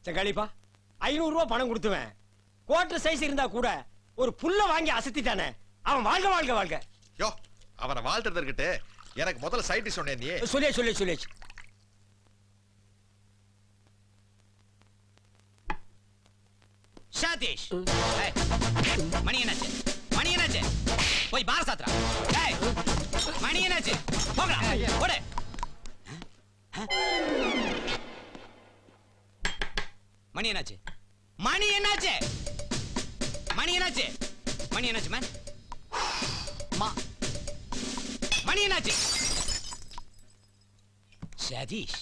செங்காளிப்பா 500 ரூபாய் பணம் கொடுத்துவேன். Quarter size இருந்தா கூட ஒரு புல்ல வாங்கி அசத்திட்டானே, அவன் வாழ்க வாழ்க வாழ்க. யோ, அவனை வாழ்த்துறது இருக்கட்டு, எனக்கு முதல்ல சைட் டிஷ் சொன்னே. நீ சொல்லியே சதீஷ், மணி என்னாச்சு? போய் பார சாத்ரா. மணி என்னாச்சு? போங்கடா, ஓடு. மணி என்னாச்சு மேன்? மணி என்னாச்சு? சதீஷ்,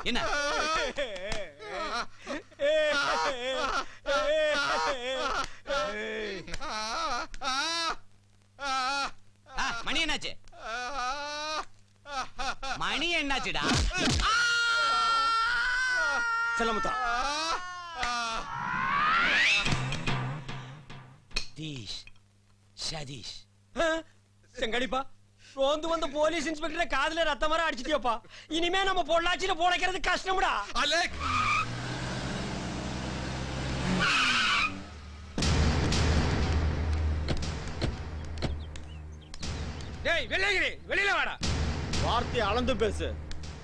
என்ன? மணி என்னாச்சு? மணி என்னாச்சுடா? செல்லமுத்தா, சதீஷ், செங்காளிப்பா ரோந்து வந்த போலீஸ் இன்ஸ்பெக்டரை காதுல ரத்தம் வர அடிச்சிட்டியப்பா. இனிமே நம்ம பொள்ளாச்சியில பொழைக்கிறது கஷ்டம்டா. அலெக், டேய் வெள்ளையகிரி, வெளியில வாடா. வார்த்தை அளந்து பேசு.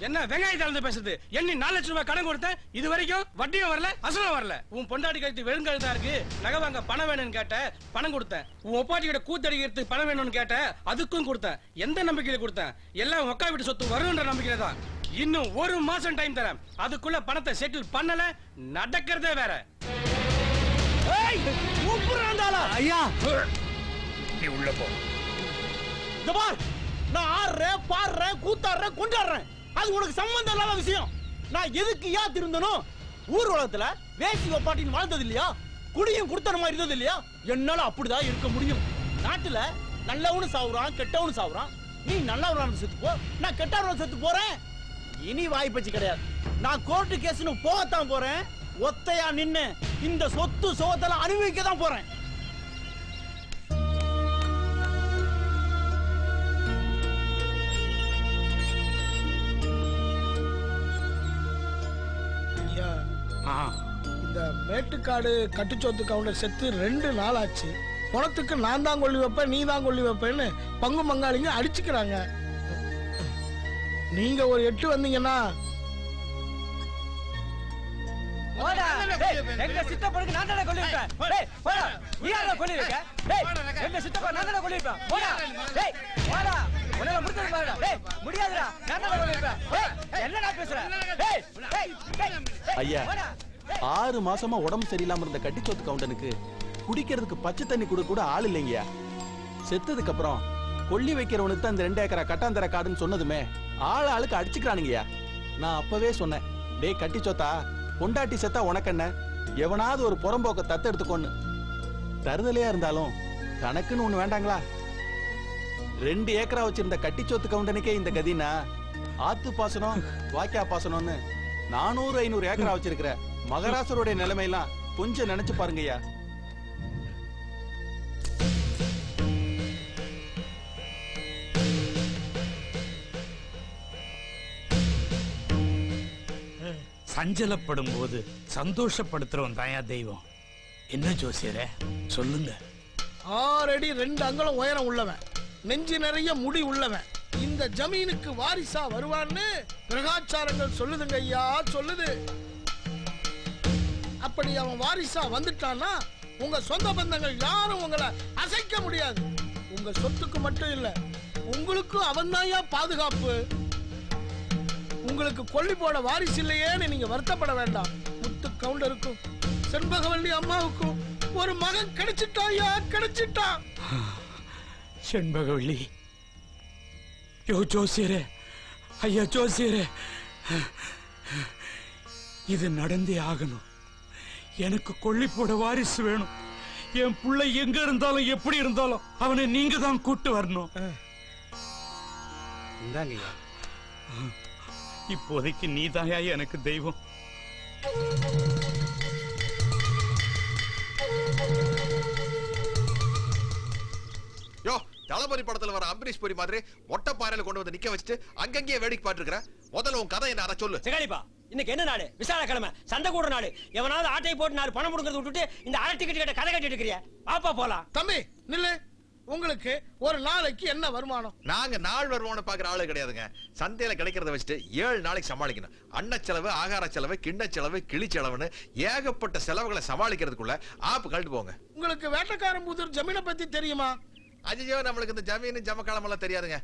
என்ன வெங்காயத்தை அளந்து பேசுது? எண்ணி 4 லட்சம் ரூபாய் கடன் கொடுத்தேன், இது வரைக்கும் வட்டியும் வரல, அசலும் வரல. உன் பொண்டாட்டி கழுத்து வெறுங்கழுத்தா இருக்கு, நகை வாங்க பணம் வேணும்னு கேட்ட, பணம் கொடுத்தேன். உன் ஒப்பாட்டி கிட்ட கூத்தடிக்கிறதுக்கு பணம் வேணும்னு கேட்ட, அதுக்கும் கொடுத்தேன். எந்த நம்பிக்கையில கொடுத்தேன்? எல்லாம் ஒக்கா வீட்டு சொத்து வரும்ன்ற நம்பிக்கையில தான். இன்னும் 1 மாசம் டைம் தரேன், அதுக்குள்ள பணத்தை செட்டில் பண்ணல, நடக்கிறதே வேற. ஐயா, நீ உள்ள போ. இந்த பார், நான் ஆடுறேன், பாடுறேன், கூத்தாடுறேன், கொண்டாடுறேன். அது உனக்கு சம்பந்தம் இல்லாத விஷயம். நான் எதுக்கு திருந்தனும்? ஊர் உலகத்துல வேசி ஒப்பாட்டின்னு வாழ்ந்தது இல்லையா? குடியும் குடுத்தன மாதிரி இருந்தது இல்லையா? என்னால அப்படிதான் இருக்க முடியும். நாட்டுல நல்லவனு சாவுறான், கெட்டவனு சாவுறான். நீ நல்லவனான செத்து போ, நான் கெட்டவனான செத்து போறேன். இனி வாய்ப்பச்சு கிடையாது. நான் கோர்ட்டு கேஸ்னு போகத்தான் போறேன். ஒத்தையா நின்னு இந்த சொத்து சோகத்தெல்லாம் அனுபவிக்க தான் போறேன். இந்த மேட்டுக்காடு கட்டுச்சோத்து கவுண்டர் செத்து 2 நாள் ஆச்சு. பணத்துக்கு நான் தான் கொள்ளி வைப்பேன், நீ தான் கொள்ளி வைப்பேன்னு பங்கு பங்காளிங்க அடிச்சுக்கிறாங்க. நீங்க ஒரு 8 வந்தீங்கன்னா எங்க சித்தப்பனுக்கு நான் தானே கொள்ளி வைப்பேன். டேய் போடா, நீ யாரா கொள்ளி வைக்க? டேய் எங்க சித்தப்பா நான் தானே கொள்ளி வைப்பேன். போடா, டேய் போடா, உனக்கு முடிஞ்சது பாருடா. டேய் முடியாதுடா, நான் தானே கொள்ளி வைப்பேன். டேய் என்னடா பேசுற? டேய் டேய் ஐயா, 6 மாசமா உடம்பு சரியில்லாம இருந்த கட்டிச்சோத்து கவுண்டனுக்கு குடிக்கிறதுக்கு பச்சை தண்ணி கூட கூட ஆள் இல்லைங்கயா. செத்ததுக்கு அப்புறம் கொள்ளி வைக்கிறவனுக்கு தான் இந்த 2 ஏக்கரா கட்டாந்தர காடுன்னு சொன்னதுமே ஆளுக்கு அடிச்சுக்கிறானுங்கய்யா. நான் அப்பவே சொன்னேன், டேய் கட்டிச்சோத்தா, பொண்டாட்டி செத்தா உனக்கென்ன, எவனாவது ஒரு புறம்போக்க தத்து எடுத்துக்கொன்னு. தருதலையா இருந்தாலும் தனக்குன்னு ஒண்ணு வேண்டாங்களா? 2 ஏக்கரா வச்சிருந்த கட்டிச்சோத்து கவுண்டனுக்கே இந்த கதினா, ஆத்து பாசனம் வாய்க்கா பாசனம்னு 400-500 ஏக்கரா வச்சிருக்கிற மகராசருடைய நிலைமையெல்லாம் கொஞ்சம் நினைச்சு பாருங்கய்யா. சஞ்சலப்படும் போது சந்தோஷப்படுத்துறவன் தாயா தெய்வம். என்ன ஜோசியரே சொல்லுங்க. 6 அடி 2 அங்குலம் உயரம் உள்ளவன், நெஞ்சு நிறைய முடி உள்ளவன் இந்த ஜமீனுக்கு வாரிசா வருவான்னு கிரகாச்சாரங்கள் சொல்லுதுங்க ஐயா, சொல்லுது. அப்படி அவன் வாரிசா வந்துட்டான்னா உங்க சொந்த பந்தங்கள் யாரும் உங்களை அசைக்க முடியாது. உங்க சொத்துக்கு மட்டும் இல்ல, உங்களுக்கும் அவன் தான் பாதுகாப்பு. உங்களுக்கு கொல்லி போட வாரிசு இல்லையேன்னு நீங்க வருத்தப்பட வேண்டாம். முத்து கவுண்டருக்கும் செண்பகவல்லி அம்மாவுக்கும் ஒரு மகன் கிடைச்சிட்டாயா, கிடைச்சிட்டான். செண்பகவல்லி, யோ ஜோசியரே, ஐயா ஜோசியரே, இது நடந்தே ஆகணும். எனக்கு கொல்லி போட வாரிசு வேணும். என் பிள்ளை எங்க இருந்தாலும் எப்படி இருந்தாலும் அவனை நீங்க தான் கூட்டு வரணும். இப்போதைக்கு நீதாயா எனக்கு தெய்வம். யோ தளபதி படத்துல வர அம்பரீஷ் புரி மாதிரி மொட்டை பாறையில கொண்டு வந்து நிக்க வச்சுட்டு அங்கங்கேயே வேடிக்கை பாத்துருக்கிற. முதல்ல உன் கதை என்ன அத சொல்லு. செகாலிப்பா, இன்னைக்கு என்ன நாடு? விசாலக்கிழமை, சந்தை கூட நாடு. எவனாவது ஆட்டையை போட்டு 4 பணம் கொடுக்கறது விட்டுட்டு இந்த அரை டிக்கெட் கிட்ட கதை கட்டிட்டு இருக்கிறியா? பாப்பா போலாம். தம்பி நில்லு. உங்களுக்கு ஒரு நாளைக்கு என்ன வருமானம்? நாங்க நாள் வருமானம் பாக்குற ஆளு கிடையாதுங்க. சந்தையில கிடைக்கிறத வச்சுட்டு 7 நாளைக்கு சமாளிக்கணும். அன்ன செலவு, ஆகார செலவு, கிண்ண செலவு, கிளி செலவுன்னு ஏகப்பட்ட செலவுகளை சமாளிக்கிறதுக்குள்ள ஆப்பு கழட்டு போங்க. உங்களுக்கு வேட்டக்காரம்புதூர் ஜமீனை பத்தி தெரியுமா? ஐயோ, நம்மளுக்கு இந்த ஜமீன் ஜமக்காலம் எல்லாம் தெரியாதுங்க.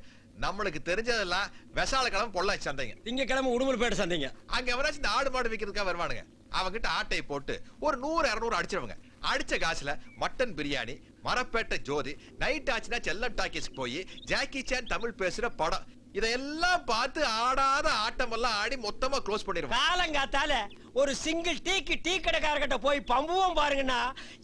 நம்மளுக்கு தெரிஞ்சதெல்லாம் விசாலக்கிழமை பொள்ளாச்சி சந்தைங்க. திங்கக்கிழமை உடுமல்பேட்டை சந்தைங்க. அங்க எவராச்சும் இந்த ஆடு மாடு விக்கிறதுக்காக வருவானுங்க. அவங்கிட்ட ஆட்டையை போட்டு ஒரு 100-200 அடிச்சிருவாங்க. அடிச்ச காசுல மட்டன் பிரியாணி, மரப்பேட்டை ஜோதி, நைட் ஆச்சுன்னா செல்லம் டாக்கீஸ்க்கு போய் ஜாக்கி சான் தமிழ் பேசுற படம், இதெல்லாம் பார்த்து ஆடாத ஆட்டம் எல்லாம் ஆடி மொத்தமா க்ளோஸ் பண்ணிடுவோம். காலங்காத்தால ஒரு சிங்கிள் டீக்கு டீ கடைக்காரர்கிட்ட போய் பம்புவோம் பாருங்கன்னா,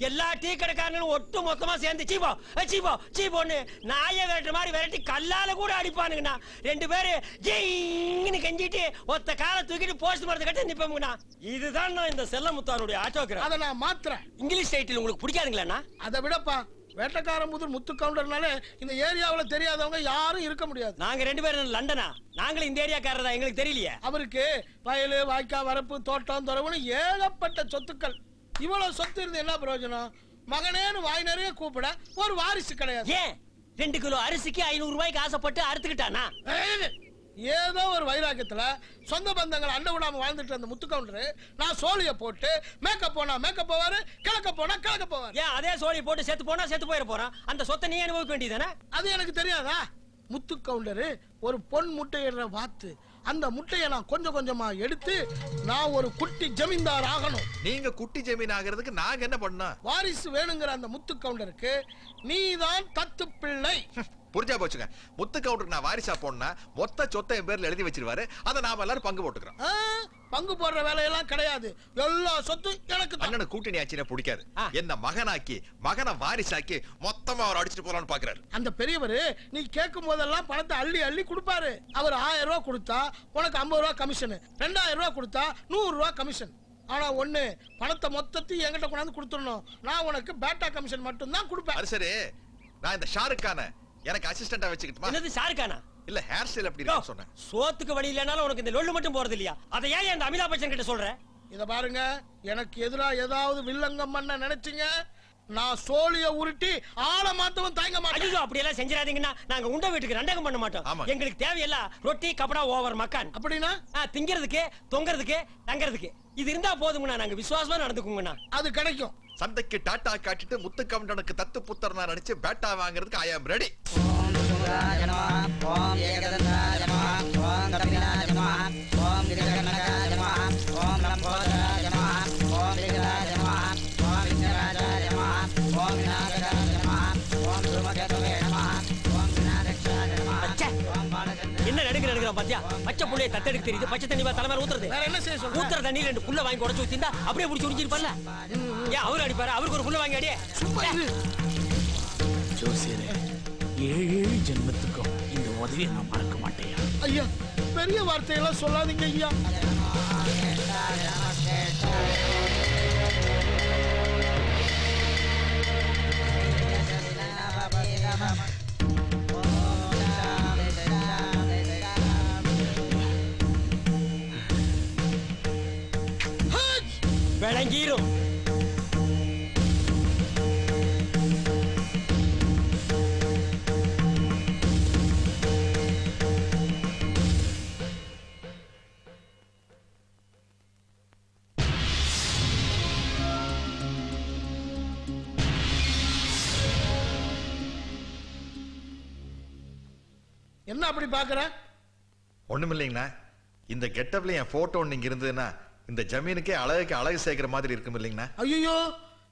எல்லா டீ கடைக்காரங்களும் ஒட்டு மொத்தமா சேர்ந்து சீபோ சீபோ சீபோன்னு நாயை விரட்டுற மாதிரி விரட்டி கல்லால கூட அடிப்பானுங்கண்ணா. 2 பேரு ஜெயின்னு கெஞ்சிட்டு ஒத்த காலை தூக்கிட்டு போஸ்ட் மரத்தை கட்டி நிப்போம்ங்கண்ணா. இதுதான் நான் இந்த செல்லமுத்தாருடைய ஆட்டோகிராஃப். அதை நான் மாத்துறேன். இங்கிலீஷ் டைட்டில் உங்களுக்கு பிடிக்காதுங்களா? அதை விடப்பா, வேட்டக்காரம்புதூர் முத்து கவுண்டர்னாலே இந்த ஏரியாவுல தெரியாதவங்க யாரும் இருக்க முடியாது. நாங்க 2 பேரும் லண்டனா, நாங்களும் இந்த ஏரியாக்காரர் தான், எங்களுக்கு தெரியலையே. அவருக்கு வயலு, வாய்க்கா, வரப்பு, தோட்டம், துறவுன்னு ஏகப்பட்ட சொத்துக்கள். இவ்வளவு சொத்து இருந்து என்ன பிரயோஜனம்? மகனேன்னு வாய் நிறைய கூப்பிட ஒரு வாரிசு கிடையாது. ஏன் 2 கிலோ அரிசிக்கு 500 ரூபாய்க்கு ஆசைப்பட்டு அறுத்துக்கிட்டானா? ஏதோ ஒரு வைராக்கியத்துல சொந்த பந்தங்கள் அண்ட விடாம வாழ்ந்துட்டு அந்த முத்து கவுண்டர் நான் சோழிய போட்டு மேக்கப் போனா மேக்கப் போவாரு, கிழக்க போனா கிழக்க போவாரு. ஏன் அதே சோழி போட்டு செத்து போனா செத்து போயிட போறான்? அந்த சொத்தை நீ அனுபவிக்க வேண்டியதானே? அது எனக்கு தெரியாதா? முத்து கவுண்டர் ஒரு பொன் முட்டையிடுற வாத்து. அந்த முட்டையை நான் கொஞ்சம் கொஞ்சமா எடுத்து நான் ஒரு குட்டி ஜமீன்தார் ஆகணும். நீங்க குட்டி ஜமீன் ஆகிறதுக்கு நாங்க என்ன பண்ணா? வாரிசு வேணுங்கிற அந்த முத்து கவுண்டருக்கு நீதான் தத்து பிள்ளை. புரிஞ்சா போச்சுங்க. முத்து கவுண்டருக்கு நான் வாரிசா போனா மொத்த சொத்தை என் பேர்ல எழுதி வச்சிருவாரு. அதை நாம எல்லாரும் பங்கு போட்டுக்கிறோம். பங்கு போடுற வேலையெல்லாம் கிடையாது. எல்லா சொத்தும் எனக்கு தான். அண்ணனுக்கு கூட்டணி ஆச்சுன்னா பிடிக்காது. என்ன மகனாக்கி மகனை வாரிசாக்கி மொத்தமா அவர் அடிச்சுட்டு போலான்னு பாக்குறாரு. அந்த பெரியவர் நீ கேட்கும் போதெல்லாம் பணத்தை அள்ளி அள்ளி கொடுப்பாரு. அவர் 1000 ரூபாய் கொடுத்தா உனக்கு 50 ரூபாய் கமிஷன், 2000 ரூபாய் கொடுத்தா 100 ரூபாய் கமிஷன். ஆனா ஒண்ணு, பணத்தை மொத்தத்தையும் என்கிட்ட கொண்டாந்து கொடுத்துடணும். நான் உனக்கு பேட்டா கமிஷன் மட்டும் தான் கொடுப்பேன். அது சரி, நான் இந்த ஷாருக் கான எனக்கு அசிஸ்டண்டா வச்சுக்கிட்டுமா? என்னது ஷாருக்கானா? இல்ல ஹேர் ஸ்டைல் அப்படி இருக்குன்னு சொன்னேன். சோத்துக்கு வழி இல்லனாலும் உனக்கு இந்த லொள்ளு மட்டும் போறது இல்லையா? அதை ஏன் அந்த அமிதாப் பச்சன் கிட்ட சொல்ற? இத பாருங்க, எனக்கு எதிரா ஏதாவது வில்லங்கம் பண்ண நினைச்சீங்க, நான் சோழிய உருட்டி ஆள மாத்தவும் தயங்க மாட்டேன். ஐயோ, அப்படி எல்லாம் செஞ்சிராதீங்கன்னா நாங்க உண்ட வீட்டுக்கு ரெண்டகம் பண்ண மாட்டோம். ஆமா. எங்களுக்கு தேவையெல்லாம் ரொட்டி, கப்படா, ஓவர் மக்கான். அப்படின்னா திங்கிறதுக்கு, தொங்கறதுக்கு, தங்கறதுக்கு இது இருந்தா போதுங்கண்ணா. நாங்க விசுவாசமா நடந்துக்குங்கண்ணா. அது கிடைக்கும். சந்தைக்கு டாட்டா காட்டிட்டு முத்து கவுண்டனுக்கு தத்து புத்தர் நான் நடிச்சு பேட்டா வாங்குறதுக்கு ஐ ஆம் ரெடி. என்ன நடுக்கிறான் பாத்தியா? பச்சை புள்ளைய தத்தெடுக்க தெரியுது. பச்சை தண்ணி தலைமையில ஊத்துறது. வேற என்ன செய்ய சொல்ற? ஊத்துற தண்ணி 2 புல்ல வாங்கி உடைச்சு ஊத்திந்தா அப்படியே புடிச்சு உறிஞ்சிருப்பான்ல. ஏன் அவரு அடிப்பாரு? அவருக்கு ஒரு புல்ல வாங்கி அடியே. ஜோசியரே, 7 ஜென்மத்துக்கும் இந்த உதவியை நான் மறக்க மாட்டேன். ஐயா, பெரிய வார்த்தையெல்லாம் சொல்லாதீங்க ஐயா. விளங்கீரும். என்ன அப்படி பாக்குற? ஒண்ணுமில்லைங்கண்ணா, இந்த கெட்டப்ல என் போட்டோ நீங்க இருந்ததுன்னா இந்த ஜமீனுக்கே அழகுக்கு அழகு சேர்க்கிற மாதிரி இருக்கும் இல்லைங்கண்ணா? ஐயோ,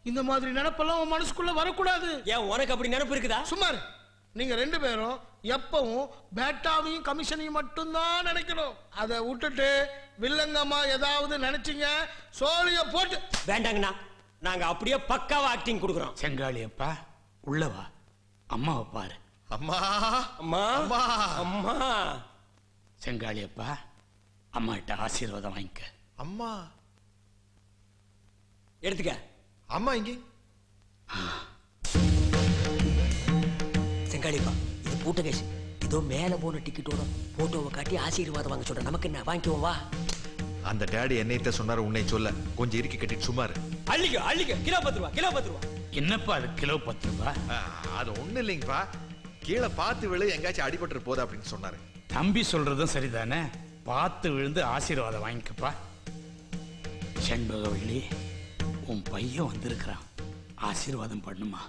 இந்த மாதிரி நினைப்பெல்லாம் உன் மனசுக்குள்ள வரக்கூடாது. ஏன் உனக்கு அப்படி நினைப்பு இருக்குதா? சுமார், நீங்க 2 பேரும் எப்பவும் பேட்டாவையும் கமிஷனையும் மட்டும்தான் நினைக்கணும். அதை விட்டுட்டு வில்லங்கமா ஏதாவது நினைச்சீங்க, சோழிய போட்டு. வேண்டாங்கண்ணா, நாங்க அப்படியே பக்காவா ஆக்டிங் கொடுக்குறோம். செங்காளியப்பா, உள்ளவா, அம்மாவை பாரு. அம்மா அம்மா அம்மா அம்மா. செங்காளியப்பா, அம்மாட்ட ஆசீர்வாதம் வாங்கிக்க. அம்மா எடுத்துக்க. அம்மா இங்க செங்காளிப்பா, இது பூட்ட கேஸ். இதோ மேல போன டிக்கெட்டோட போட்டோவை காட்டி ஆசீர்வாதம் வாங்க சொல்ற. நமக்கு என்ன, வாங்கிக்குவோம் வா. அந்த டாடி என்னைத்த சொன்னாரு, உன்னை சொல்ல கொஞ்சம் இறுக்கி கட்டிட்டு சும்மாரு. அள்ளிக்க அள்ளிக்க, கிலோ 10 ரூபா, கிலோ 10 ரூபா. என்னப்பா அது கிலோ 10 ரூபாய்? அது ஒண்ணு இல்லைங்கப்பா, கீழே பார்த்து விழு, எங்காச்சும் அடிபட்டு போதா அப்படின்னு சொன்னாரு. தம்பி சொல்றதும் சரிதானே, பார்த்து விழுந்து ஆசீர்வாதம் வாங்கிக்கப்பா. செண்பகவள்ளி, உன் பையன் வந்திருக்கிறான், ஆசீர்வாதம் பண்ணுமா.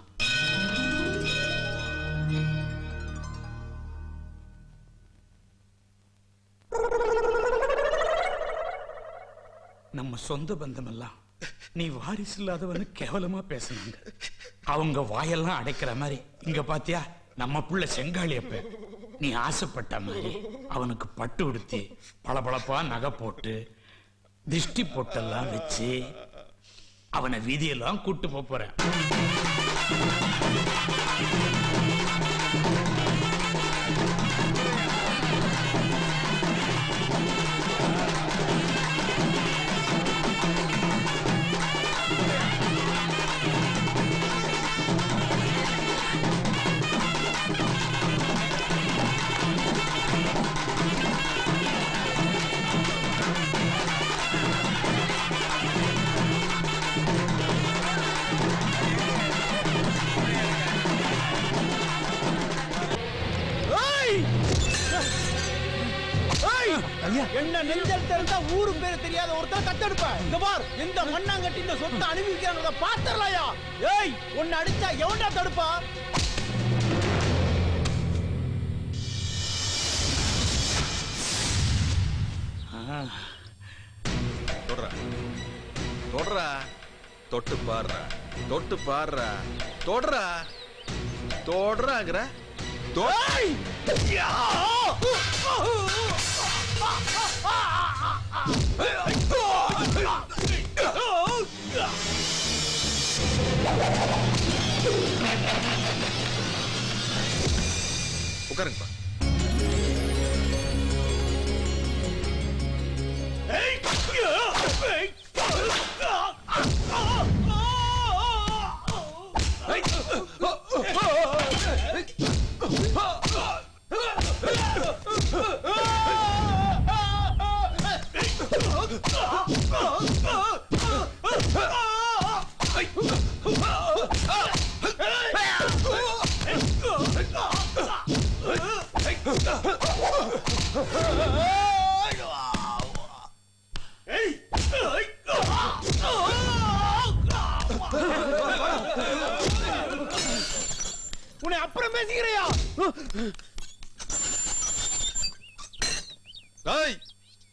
நம்ம சொந்த பந்தம் எல்லாம் நீ வாரிசு இல்லாதவனு கேவலமா பேசினாங்க. அவங்க வாயெல்லாம் அடைக்கிற மாதிரி இங்க பாத்தியா நம்ம புள்ள செங்காளியப்ப நீ ஆசைப்பட்ட மாதிரி அவனுக்கு பட்டு உடுத்தி பளபளப்பா நகை போட்டு திஷ்டி பொட்டெல்லாம் வச்சு அவனை வீதியெல்லாம் கூட்டு போறேன். என்ன நெஞ்சல் தெரிந்தா ஊரு பேரு தெரியாத ஒருத்தர் தத்தெடுப்ப. இந்த பார், எந்த மண்ணாங்கட்டி இந்த சொத்தை அனுபவிக்கிறாங்க பாத்தரலையா? ஏய், உன்னை அடிச்சா எவன்டா தடுப்பா? தொடுறா தொடுறா, தொட்டு பாடுறா, தொட்டு பாடுறா, தொடுறா தொடுறாங்கிற. உட்காருங்கப்பா. உன்னை அப்புறம் பேசிக்கிறியா?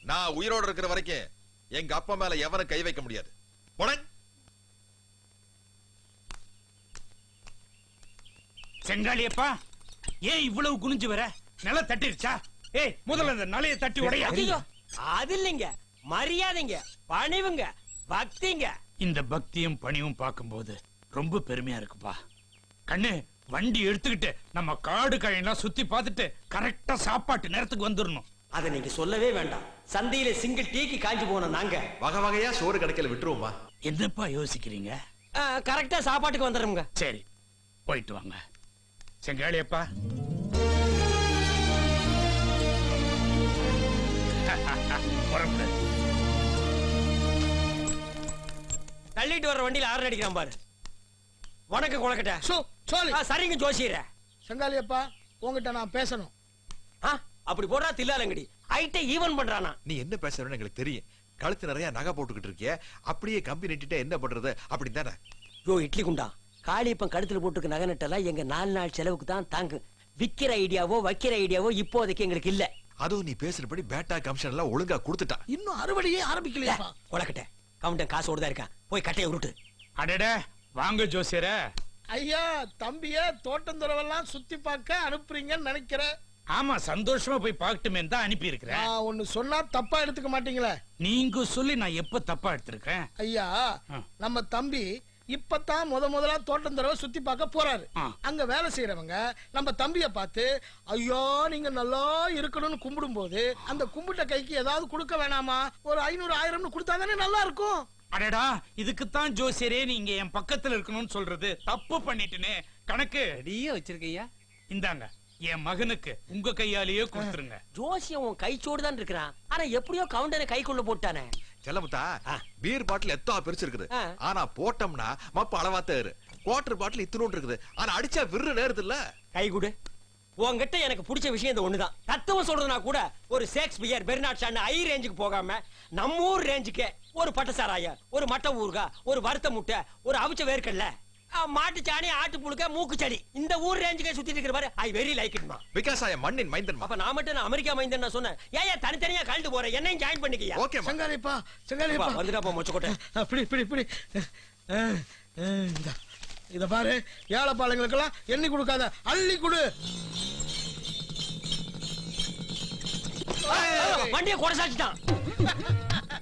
நான் உயிரோடு இருக்கிற வரைக்கும் எங்க அப்பா மேல எவனும் கை வைக்க முடியாது. செங்காளியப்பா, ஏன் இவ்வளவு குனிஞ்சு வர? நில தட்டிருச்சா? ஏய், முதல்ல அந்த நிலையை தட்டி உடையா. அது இல்லைங்க, மரியாதைங்க, பணிவுங்க, பக்திங்க. இந்த பக்தியும் பணிவும் பார்க்கும்போது ரொம்ப பெருமையா இருக்குப்பா. கண்ணு, வண்டி எடுத்துக்கிட்டு நம்ம காடு கழையெல்லாம் சுத்தி பார்த்துட்டு கரெக்டா சாப்பாட்டு நேரத்துக்கு வந்துடணும். அதை நீங்க சொல்லவே வேண்டாம். சந்தையில சிங்கிள் டீக்கு காஞ்சி போன நாங்க வகை வகையா சோறு கிடைக்கல விட்டுருவோமா? என்னப்பா யோசிக்கிறீங்க? கரெக்டா சாப்பாட்டுக்கு வந்துடுங்க. சரி, போயிட்டு வாங்க. செங்காளியப்பா, புறப்படு. தள்ளிட்டு வர்ற வண்டியில ஆறு அடிக்கிறான் பாரு. வணக்கம் கொலக்கட்ட. சரிங்க ஜோசியர. செங்காலியப்பா, உங்ககிட்ட நான் பேசணும். அப்படி போடுறா தில்லாலங்கடி. ஐட்டை ஈவன் பண்றானா? நீ என்ன பேசுறன்னு எங்களுக்கு தெரியும். கழுத்து நிறைய நகை போட்டுக்கிட்டு இருக்கிய, அப்படியே கம்பி நட்டிட்ட என்ன பண்றது அப்படின்னு தானே? யோ இட்லி குண்டா, காளியப்பன் கழுத்துல போட்டுக்க நகை நட்டெல்லாம் எங்க 4 நாள் செலவுக்கு தான் தாங்கு. விக்கிற ஐடியாவோ வைக்கிற ஐடியாவோ இப்போதைக்கு எங்களுக்கு இல்ல. அதுவும் நீ பேசுறபடி பேட்டா கமிஷன் எல்லாம் ஒழுங்கா கொடுத்துட்டா. இன்னும் அறுவடையே ஆரம்பிக்கலையா? கொலக்கட்ட, கவுண்டன் காசோட தான் இருக்கான். போய் கட்டையை உருட்டு. அடட, வாங்க ஜோசியர. ஐயா, தம்பிய தோட்டம் துறவெல்லாம் சுத்தி பார்க்க அனுப்புறீங்கன்னு நினைக்கிறேன். ஆமா, சந்தோஷமா போய் பார்க்கட்டுமே தான் அனுப்பி இருக்கிறேன். நான் ஒன்னு சொன்னா தப்பா எடுத்துக்க மாட்டீங்களே? நீங்க சொல்லி நான் எப்ப தப்பா எடுத்திருக்கேன்? ஐயா, நம்ம தம்பி இப்பதான் முதலா தோட்டம் தடவை சுத்தி பார்க்க போறாரு. அங்க வேலை செய்யறவங்க நம்ம தம்பிய பார்த்து ஐயோ நீங்க நல்லா இருக்கணும்னு கும்பிடும் போது அந்த கும்பிட்ட கைக்கு ஏதாவது கொடுக்க வேணாமா? ஒரு 500 1000 கொடுத்தாதானே நல்லா இருக்கும். அடடா இதுக்குத்தான் ஜோசியரே நீங்க என் பக்கத்துல இருக்கணும்னு சொல்றது தப்பு பண்ணிட்டுனே கணக்கு ரெடியா வச்சிருக்கீங்க. இந்தாங்க என் மகனுக்கு உங்க கையாலேயே கொடுத்துருங்க. ஜோசியம் உன் கைச்சோடு தான் இருக்கிறான். ஆனா எப்படியோ கவுண்டனை கைக்குள்ள போட்டானே. செல்லமுத்தா பீர் பாட்டில் எத்தோ பெருசு இருக்குது. ஆனா போட்டோம்னா மப்ப அளவாத்த ஏறு. குவார்டர் பாட்டில் இத்தனோண்டு இருக்குது. ஆனா அடிச்சா விரு நேருது இல்ல. கை கொடு. உன்கிட்ட எனக்கு பிடிச்ச விஷயம் இந்த ஒண்ணுதான். தத்துவம் சொல்றதுனா கூட ஒரு ஷேக்ஸ்பியர் பெர்னாட் ஷா ஹை ரேஞ்சுக்கு போகாம நம்ம ஊர் ரேஞ்சுக்கு ஒரு பட்டசாராய, ஒரு மட்டை ஊறுகா, ஒரு வறுத்த முட்டை, ஒரு அவிச்ச வேர்க்கடல, மாட்டு சாணி, ஆட்டு புழுக்க, மூக்கு செடி, இந்த ஊர் ரேஞ்சுக்கே சுத்திட்டு இருக்கிற பாரு. ஐ வெரி லைக் இட் மா. பிகாஸ் ஐ அம் மண்ணின் மைந்தன். அப்ப நான் மட்டும் நான் அமெரிக்கா மைந்தன் நான் சொன்னேன். ஏன் தனித்தனியா கழண்டு போறேன்? என்னையும் ஜாயின் பண்ணிக்கயா? ஓகே மா. செங்காலிப்பா செங்காலிப்பா வந்துடா போ மொச்சக்கோட்டை. இப்படி இத பாரு, ஏழை பாலங்களுக்கெல்லாம் எண்ணி கொடுக்காத, அள்ளி கொடு. வண்டியை குறைச்சாச்சுட்டான்.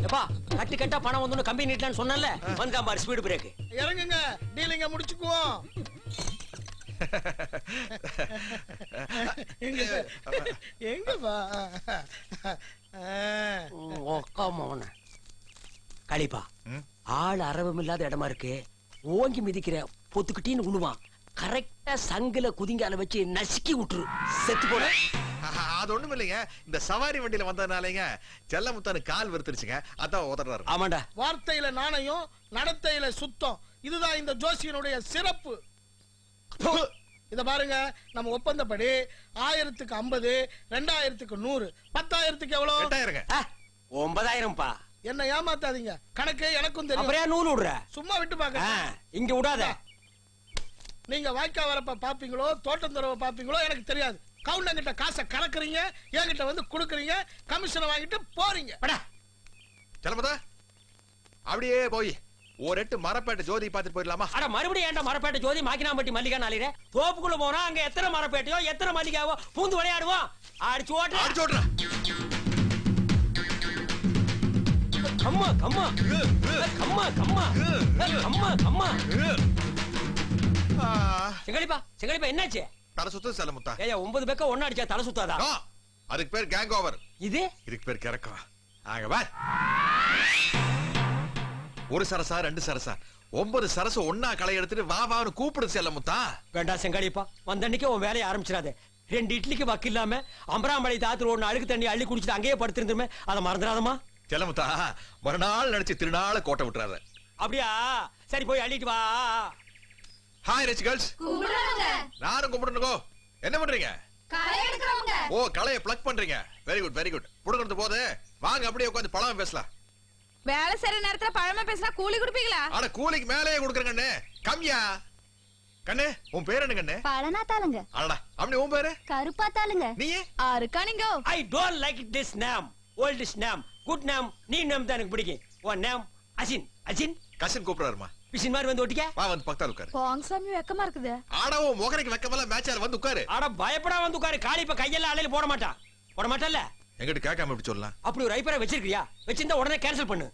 எப்பா கட்டு கட்டா பணம் வந்து கம்பி நீட்டலான்னு சொன்னல, வந்தான் பாரு ஸ்பீடு பிரேக். இறங்குங்க, டீலிங்க முடிச்சுக்குவோம். எங்கப்பா களிப்பா ஆள் அரவம் இல்லாத இடமா இருக்கு. ஓங்கி மிதிக்கிற பொத்துக்கிட்டின்னு உழுவான். கரெக்டா சங்குல குதிங்கால வச்சு நசுக்கி விட்டுரு, செத்து போட. அது ஒண்ணும் இல்லைங்க, இந்த சவாரி வண்டியில வந்ததுனாலங்க செல்லமுத்தானு கால் வெறுத்துருச்சுங்க, அதான் உதறாரு. ஆமாண்டா. வார்த்தையில நாணயம், நடத்தையில சுத்தம், இதுதான் இந்த ஜோசியனுடைய சிறப்பு. இத பாருங்க, நம்ம ஒப்பந்தப்படி 1000க்கு 50, 2000க்கு 100, 10,000க்கு எவ்வளவு? 8000. 9,000 பா. என்ன ஏமாத்தாதீங்க, கணக்கு எனக்கும் தெரியும். அப்படியே நூல் விடுற, சும்மா விட்டு பாக்க. இங்க விடாத. நீங்க வாய்க்கா வரப்ப பாப்பீங்களோ தோட்டம் தரவ பாப்பீங்களோ எனக்கு தெரியாது. கவுண்டங்கிட்ட காசை கறக்குறீங்க, என்கிட்ட வந்து குடுக்குறீங்க, கமிஷனை வாங்கிட்டு போறீங்க. செல்லமுத்தா அப்படியே போய் ஒரு 8 மரப்பேட்டை ஜோதி பாத்துட்டு போயிடலாமா? அட மறுபடியும் ஏன்டா மரப்பேட்டை ஜோதி மாக்கினாம்பட்டி மல்லிகா நாளிரே? தோப்புக்குள்ள போனா அங்க எத்தனை மரப்பேட்டையோ எத்தனை மல்லிகாவோ பூந்து விளையாடுவோம். அடிச்சு ஓட்டுற அடிச்சு ஓட்டுற. கம்மா கம்மா கம்மா கம்மா கம்மா கம்மா. செங்கலிப்பா செங்கலிப்பா என்னாச்சு? தலை சுத்து செல்லமுத்தா. ஏயா 9 பேக்க ஒண்ணா அடிச்சா தலை சுத்தாதா? அதுக்கு பேர் கேங் ஓவர். இதுக்கு பேர் கிறக்கம். ஆக வா. ஒரு சரசா 2 சரசா 9 சரசு ஒன்னா களை எடுத்துட்டு வா வான்னு கூப்பிடு செல்லமுத்தா. வேண்டாம் செங்காளிப்பா, வந்தன்னைக்கு உன் வேலையை ஆரம்பிச்சிடாத. 2 இட்லிக்கு வக்கு இல்லாம அம்பராமலை தாத்துல ஒண்ணு அழுக்கு தண்ணி அள்ளி குடிச்சிட்டு அங்கேயே படுத்திருந்துமே, அதை மறந்துடாதமா செல்லமுத்தா. மறுநாள் நினைச்சு திருநாள கோட்டை விட்டுறாத. அப்படியா? சரி போய் அள்ளிட்டு வா. Hi rich girls. நானும் கும்பிடுங்கோ. என்ன பண்றீங்க? ஓ, களைய பிளக் பண்றீங்க. Very good very good. புடுங்கிறது போது வாங்க அப்படியே உட்கார்ந்து பழமா பேசலாம். வேலை செய்யற நேரத்துல பழமா பேசினா கூலி கொடுப்பீங்களா? அட கூலிக்கு மேலேயே கொடுக்குறேன் கண்ணு. கம்மியா? கண்ணு உன் பேர் என்ன கண்ணு? பழனாத்தாளுங்க. அடடா, அப்படி உன் பேரு? கருப்பாத்தாளுங்க. நீ? ஆறுக்கானிங்க. I don't like this name. Oldish name, good name, நீ நேம் தான் எனக்கு பிடிக்கும். உன் நேம் அஜின். அஜின் கசின் கூப்பிடுறாருமா. பிசின் மாதிரி வந்து ஒட்டிக்க. வா வந்து பக்கத்துல உட்காரு. பாங்சாமி வெக்கமா இருக்குது. ஆடா உன் முகரைக்கு வெக்கமல மேட்ச்ல வந்து உட்காரு. ஆட பயப்படா வந்து உட்காரு. காளி இப்ப கையெல்லாம் அலையில போட மாட்டான். போட மாட்டல்ல? எங்கிட்ட கேட்காம எப்படி சொல்லலாம்? அப்படி ஒரு ஐப்பரை வச்சிருக்கியா? வச்சிருந்தா உடனே கேன்சல் பண்ணு.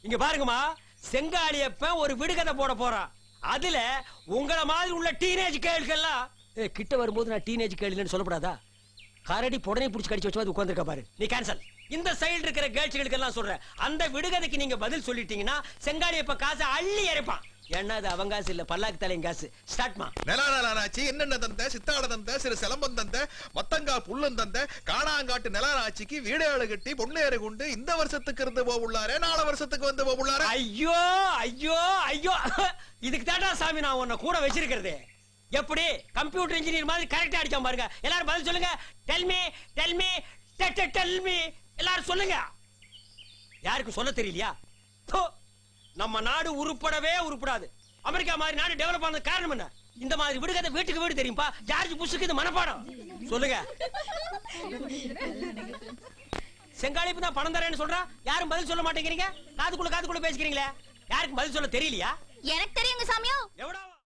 இங்க பாருங்கம்மா, செங்காளியப்ப ஒரு விடுகதை போட போறான். அதுல உங்கள மாதிரி உள்ள டீனேஜ் கேள்கெல்லாம் கிட்ட வரும்போது நான் டீனேஜ் கேள்வின்னு சொல்லப்படாதா? கரடி புடனை புடிச்சு கடிச்சு வச்சு உட்கார்ந்திருக்க பாரு. நீ கேன்சல். இந்த சைடு இருக்கிற கேர்ள்ஸ்களுக்கு எல்லாம் சொல்றேன், அந்த விடுகதைக்கு நீங்க பதில் சொல்லிட்டீங்கன்னா செங்காளியப்ப காசை அள்ளி இறைப்பான். என்ன அது அவன் காசு இல்ல, பல்லாக்கு தலையும் காசு. ஸ்டார்ட்மா. நெலாராச்சி என்னென்ன தந்த, சித்தாட தந்த, சிறு செலம்பம் தந்த, மத்தங்கா புல்லும் தந்த, காணாங்காட்டு நெலாராச்சிக்கு வீடேழு கட்டி பொன்னேறு குண்டு இந்த வருஷத்துக்கு இருந்து போவுள்ளாரே, 4 வருஷத்துக்கு வந்து போவுள்ளாரே. ஐயோ ஐயோ ஐயோ, இதுக்கு தாண்டா சாமி நான் உன்னை கூட வச்சிருக்கிறது. எப்படி கம்ப்யூட்டர் இன்ஜினியர் மாதிரி கரெக்டா அடிச்சான் பாருங்க. எல்லாரும் பதில் சொல்லுங்க. Tell me tell me tell me. எல்லாரும் சொல்லுங்க. யாருக்கு சொல்ல தெரியலையா? நம்ம நாடு உருப்படவே உருப்படாது. அமெரிக்கா மாதிரி நாடு டெவலப் ஆனது காரணம் என்ன? இந்த மாதிரி விடுகதை வீட்டுக்கு வீடு தெரியும்பா. ஜார்ஜ் புஷ்க்கு இது மனப்பாடம். சொல்லுங்க. செங்காளிப்பு தான் பணம் தரேன்னு சொல்றா, யாரும் பதில் சொல்ல மாட்டேங்கிறீங்க. காதுக்குள்ள பேசிக்கிறீங்களே, யாருக்கும் பதில் சொல்ல தெரியலையா? எனக்கு தெரியுங்க சாமியோ. எவ்வளவு